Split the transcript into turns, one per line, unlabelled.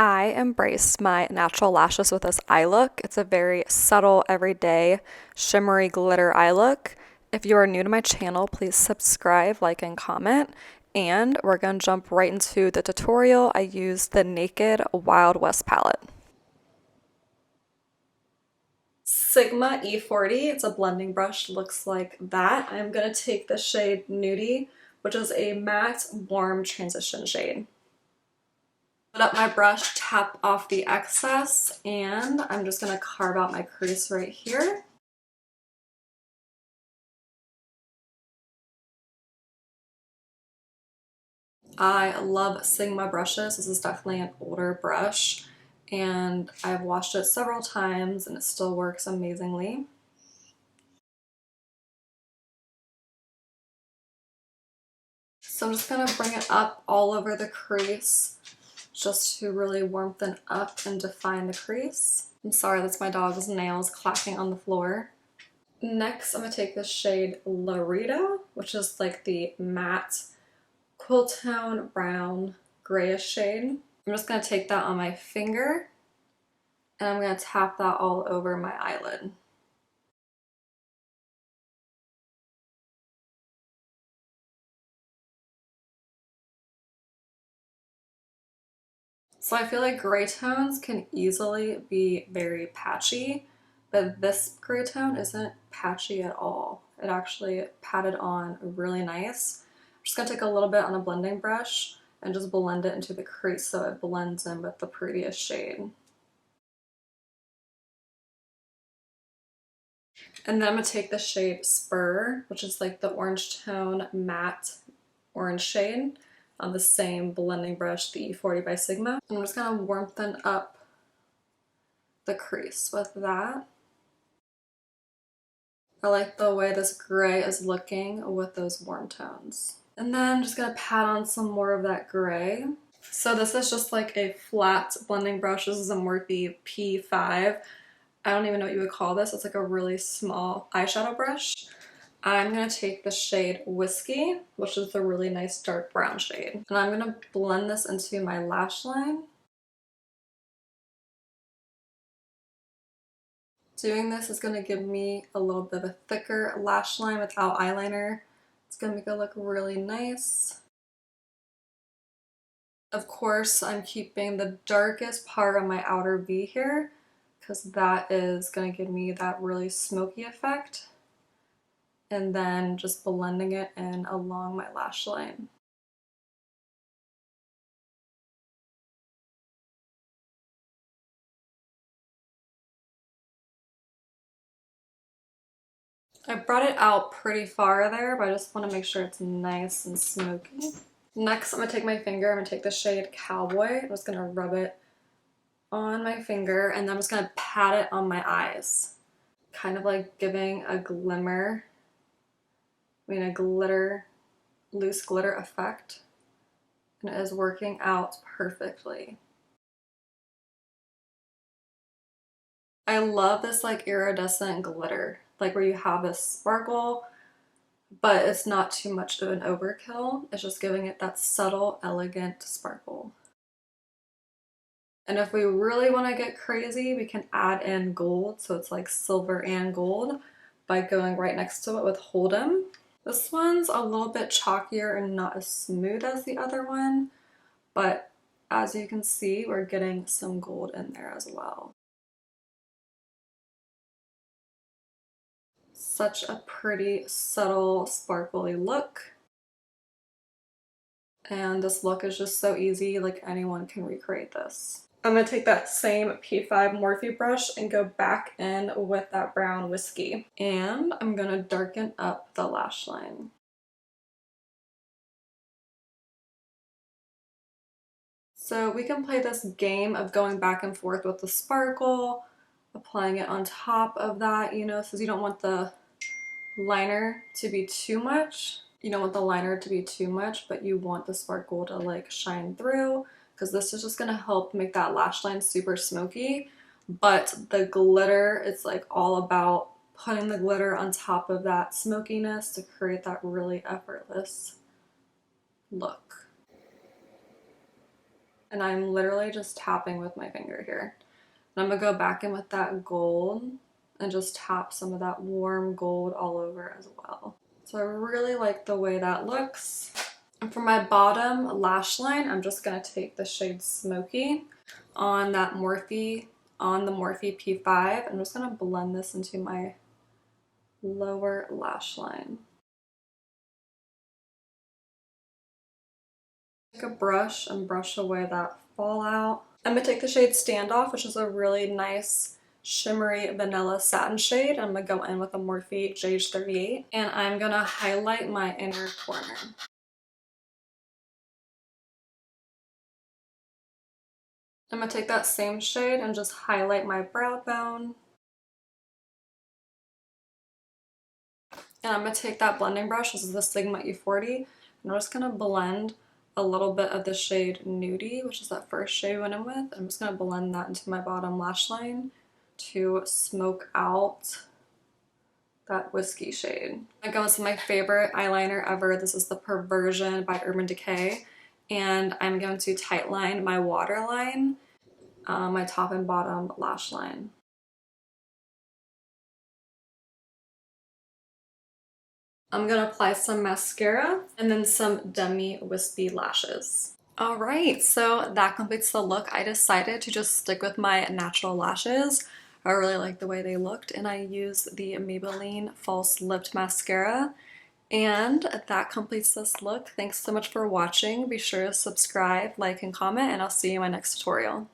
I embraced my natural lashes with this eye look. It's a very subtle, everyday, shimmery glitter eye look. If you are new to my channel, please subscribe, like, and comment. And we're going to jump right into the tutorial. I used the Naked Wild West palette. Sigma E40, it's a blending brush, looks like that. I'm going to take the shade Nudie, which is a matte, warm transition shade. Put up my brush, tap off the excess, and I'm just going to carve out my crease right here. I love Sigma brushes. This is definitely an older brush, and I've washed it several times and it still works amazingly. So I'm just going to bring it up all over the crease just to really warmthen up and define the crease. I'm sorry, that's my dog's nails clacking on the floor. Next, I'm going to take the shade Larita, which is like the matte cool tone brown grayish shade. I'm just going to take that on my finger and I'm going to tap that all over my eyelid. So I feel like gray tones can easily be very patchy, but this gray tone isn't patchy at all. It actually patted on really nice. I'm just going to take a little bit on a blending brush and just blend it into the crease so it blends in with the previous shade. And then I'm going to take the shade Spur, which is like the orange tone matte orange shade, on the same blending brush, the E40 by Sigma. I'm just going to warmthen up the crease with that. I like the way this gray is looking with those warm tones. And then I'm just going to pat on some more of that gray. So this is just like a flat blending brush. This is a Morphe P5. I don't even know what you would call this. It's like a really small eyeshadow brush. I'm going to take the shade Whiskey, which is the really nice dark brown shade. And I'm going to blend this into my lash line. Doing this is going to give me a little bit of a thicker lash line without eyeliner. It's going to make it look really nice. Of course, I'm keeping the darkest part of my outer V here because that is going to give me that really smoky effect. And then just blending it in along my lash line. I brought it out pretty far there, but I just want to make sure it's nice and smoky. Next, I'm going to take my finger, I'm going to take the shade Cowboy. I'm just going to rub it on my finger, and then I'm just going to pat it on my eyes. Kind of like giving a glimmer, a glitter, loose glitter effect. And it is working out perfectly. I love this like iridescent glitter, like where you have this sparkle, but it's not too much of an overkill. It's just giving it that subtle, elegant sparkle. And if we really want to get crazy, we can add in gold, so it's like silver and gold, by going right next to it with Hold'em. This one's a little bit chalkier and not as smooth as the other one, but as you can see, we're getting some gold in there as well. Such a pretty, subtle, sparkly look. And this look is just so easy, like anyone can recreate this. I'm going to take that same P5 Morphe brush and go back in with that brown Whiskey. And I'm going to darken up the lash line. So we can play this game of going back and forth with the sparkle, applying it on top of that, since you don't want the liner to be too much. You don't want the liner to be too much, but you want the sparkle to like shine through, because this is just going to help make that lash line super smoky. But the glitter, it's like all about putting the glitter on top of that smokiness to create that really effortless look. And I'm literally just tapping with my finger here. And I'm gonna go back in with that gold and just tap some of that warm gold all over as well. So I really like the way that looks. And for my bottom lash line, I'm just gonna take the shade Smoky on that Morphe, on the Morphe P5. I'm just gonna blend this into my lower lash line. Take a brush and brush away that fallout. I'm gonna take the shade Standoff, which is a really nice shimmery vanilla satin shade. I'm gonna go in with a Morphe JH38 and I'm gonna highlight my inner corner. I'm gonna take that same shade and just highlight my brow bone. And I'm gonna take that blending brush, this is the Sigma E40, and I'm just gonna blend a little bit of the shade Nudie, which is that first shade we went in with. I'm just gonna blend that into my bottom lash line to smoke out that whiskey shade. I go with my favorite eyeliner ever. This is the Perversion by Urban Decay. And I'm going to tightline my waterline, my top and bottom lash line. I'm gonna apply some mascara and then some demi wispy lashes. All right, so that completes the look. I decided to just stick with my natural lashes. I really like the way they looked, and I used the Maybelline False Lipped Mascara. And that completes this look. Thanks so much for watching. Be sure to subscribe, like, and comment, and I'll see you in my next tutorial.